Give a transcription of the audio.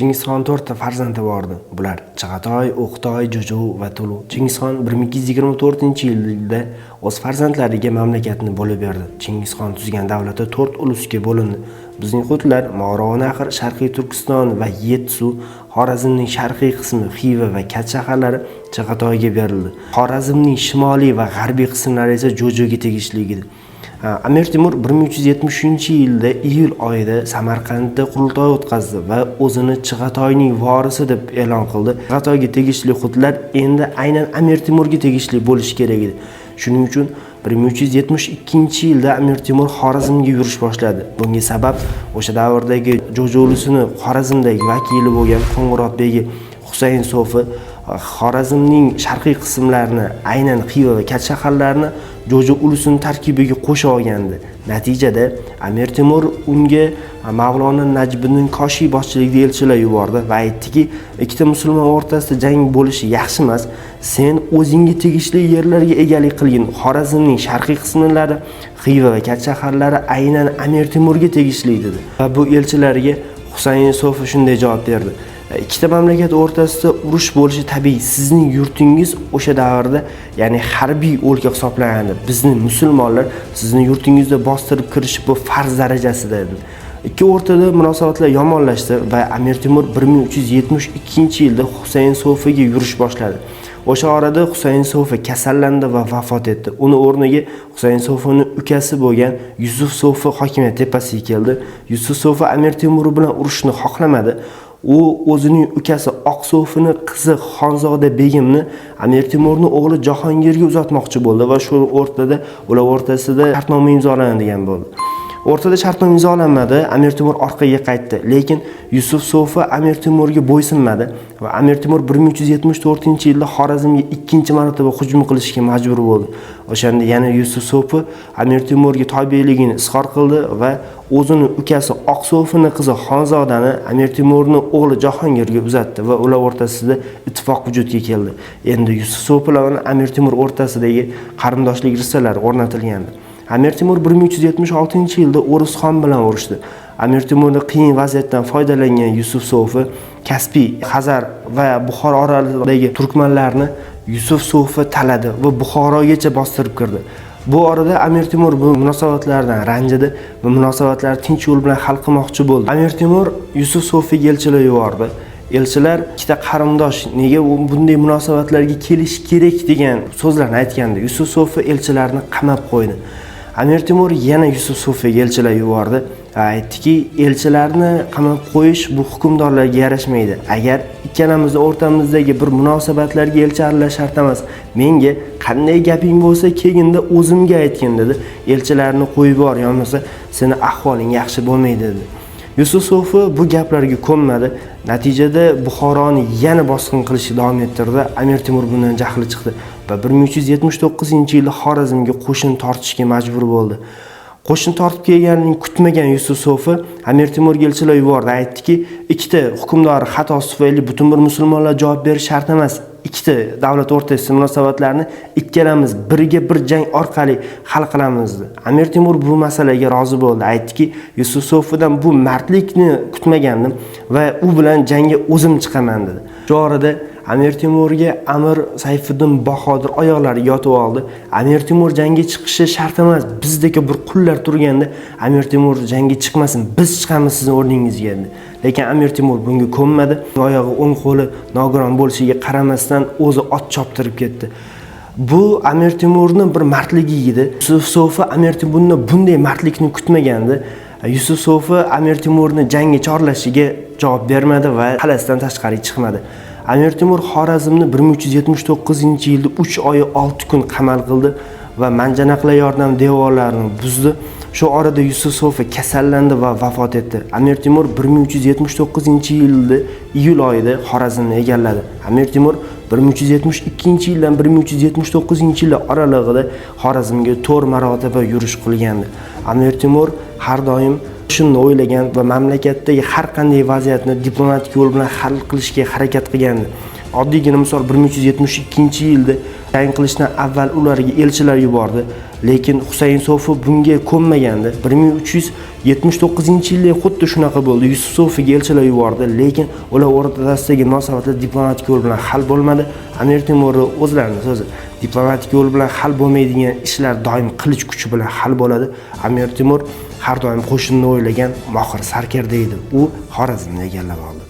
Chingizxon 4 ta farzandi bordi. Bular Chig'atoy, O'qtoy, Jo'jo va Tulu. Chingizxon 1224-yilda o'z farzandlariga mamlakatni bo'lib berdi. Chingizxon tuzgan davlati 4 ulusga bo'lindi. Bizning hududlar Mo'g'rov-Nahar, Sharqiy Turkiston va Yetsu, Xorazmning sharqiy qismi Xiva va Kat shaharlari Chig'atoyga berildi. Xorazmning shimoliy va g'arbiy qismlari esa Jo'joga tegishli edi. Amir Temur 1370-yilda iyul oyida Samarqandda qurultoy o'tkazdi va o'zini Chig'atoyning vorisi deb e'lon qildi. Chig'atoyga tegishli hududlar endi aynan Amir Temurga tegishli bo'lishi kerak edi. Shuning uchun 1372-yilda Amir Temur Xorazmga yurish boshladi. Bunga sabab o'sha davrdagi Jo'jo ulusini Xorazmdagi vakili bo'lgan Qo'ng'irot begi Husayn Sofi Xorazmning sharqiy qismlarini, aynan Xiva va Kat shaharlarini Jo'jo ulusining tarkibiga qo'sha olgandi. Natijada Amir Temur unga Mavlona Najmiddin Koshiy boshchiligida elchilar yubordi va aytdiki, ikkita musulmon o'rtasida jang bo'lishi yaxshi emas. Sen o'zingga tegishli yerlarga egalik qilgin. Xorazmning sharqiy qismlari, Xiva va Kat shaharlari aynan Amir Temurga tegishli dedi. Va bu elchilarga Husayn Sofi shunday javob berdi: ikkita mamlakat o'rtasida urush bo'lishi tabiiy. Sizning yurtingiz o'sha davrda, ya'ni harbiy o'lka hisoblanadi. Bizning musulmonlar sizning yurtingizda bostirib kirish bu farz darajasida edi. Ikki o'rtada munosabatlar yomonlashdi va Amir Temur 1372-yilda Husayn Sofiga yurish boshladi. O'sha orada Husayn Sofi kasallandi va vafot etdi. Uni o'rniga Husayn Sofining ukasi bo'lgan Yusuf Sofi hokimiyat tepasiga keldi. Yusuf Sofi Amir Temur bilan urushni xohlamadi. U o'zining ukasi Oqsofining qizi Xonzoda begimni Amir Temurning o'g'li Jahongirga uzatmoqchi bo'ldi va shu o'rtada ular o'rtasida shartnoma imzolanadigan bo'ldi. O'rtada shartnoma imzolanmadi, Amir Temur orqaga qaytdi, lekin Yusuf Sofi Amir Temurga bo'ysunmadi va Amir Temur 1374-yilda Xorazmga ikkinchi marotaba hujum qilishga majbur bo'ldi. O'shanda yana Yusuf Sofi Amir Temurga tobeligini izhor qildi va o'zining ukasi Oqsofining qizi Xonzodani Amir Temurning o'g'li Jahongirga uzatdi va ular o'rtasida ittifoq vujudga keldi. Endi Yusuf Sofi bilan Amir Temur o'rtasidagi qarindoshlik risalari o'rnatilgandi. Amir Temur 1376-yilda O'risxon bilan urushdi. Amir Temurning qiyin vaziyatdan foydalangan Yusuf Sofi Kaspiy, Xazar va Buxoro orolidagi turkmanlarni Yusuf Sofi taladi va Buxorogacha bostirib kirdi. Bu orada Amir Temur bu munosabatlardan ranjidi va munosabatlarni tinch yo'l bilan hal qilmoqchi bo'ldi. Amir Temur Yusuf Sofiga elchilar yubordi. Elchilar ikkita qarindosh nega bunday munosabatlarga kelish kerak degan so'zlarni aytganda Yusuf Sofi elchilarni qamab qo'ydi. Amir Temur yana Yusuf Sofiga elchilar yubordi. Aytdiki, elchilarni qamab qo'yish bu hukmdorlarga yarashmaydi. Agar ikkalamiz o'rtamizdagi bir munosabatlarga elchi aralashish shart emas. Menga qanday gaping bo'lsa, kelganda o'zimga aytgin dedi. Elchilarni qo'yib bor, yo'qsa seni ahvoling yaxshi bo'lmaydi dedi. Yusuf Sofi bu gaplarga ko'nmadi. Natijada Buxoroni yana bosqin qilishni davom ettirdi. Amir Temur bundan jahli chiqdi va 1379-yilda Xorazmga qo'shin tortishga majbur bo'ldi. Qo'shin tortib kelganini kutmagan Yusuf Sofi Amir Temurga elchilar yubordi. Aytdiki, ikkita hukmdor xatosi tufayli butun bir musulmonlar javob berish shart emas. Ikkita davlat o'rtasidagi munosabatlarni ikkalamiz birga bir jang orqali hal qilamiz. Amir Temur bu masalaga rozi bo'ldi. Aytdiki, Yusuf Sofidan bu mardlikni kutmagandim va u bilan jangga o'zim chiqaman dedi. Shu orada Amir Temurga Amir Sayfiddin Bahodir oyoqlariga yotib oldi. Amir Temur jangga chiqishi shart emas. Bizdagi bir qullar turganda Amir Temur jangga chiqmasin, biz chiqamiz sizning o'rningizga dedi. Lekin Amir Temur bunga ko'nmadi. Oyog'i o'ng qo'li nogiron bo'lishiga qaramasdan o'zi ot choptirib ketdi. Bu Amir Temurning bir mardligi edi. Yusuf Sofi Amir Temurning bunday mardlikni kutmagandi. Yusuf Sofi Amir Temurni jangga chorlashiga javob bermadi va qalasidan tashqariga chiqmadi. Amir Temur Xorazmni 1379-yilda 3 oy 6 kun qamal qildi va manjanaqlar yordam devorlarini buzdi. Shu orada Yusuf Sofi kasallandi va vafot etdi. Amir Temur 1379-yilda iyul oyida Xorazmni egalladi. Amir Temur 1372-yildan 1379-yil oralig'ida Xorazmga 4 marotaba yurish qilgandi. Amir Temur har doim shuni o'ylagan va mamlakatdagi har qanday vaziyatni diplomatik yo'l bilan hal qilishga harakat qilgandi. Oddiygina misol 1372-yilda jang qilishdan avval ularga elchilar yubordi lekin Husayn Sofi bunga ko'nmagandi. 1379-yilda xuddi shunaqa bo'ldi. Yusuf Sofiga elchilar yubordi, lekin ular o'rtasidagi munosabatlar diplomatik yo'l bilan hal bo'lmadi. Amir Temur o'zlarining so'zi, diplomatik yo'l bilan hal bo'lmaydigan ishlar doim qilich kuchi bilan hal bo'ladi. Amir Temur har doim qo'shinni o'ylagan mohir sarkarda edi. U Xorazmni egallab oldi.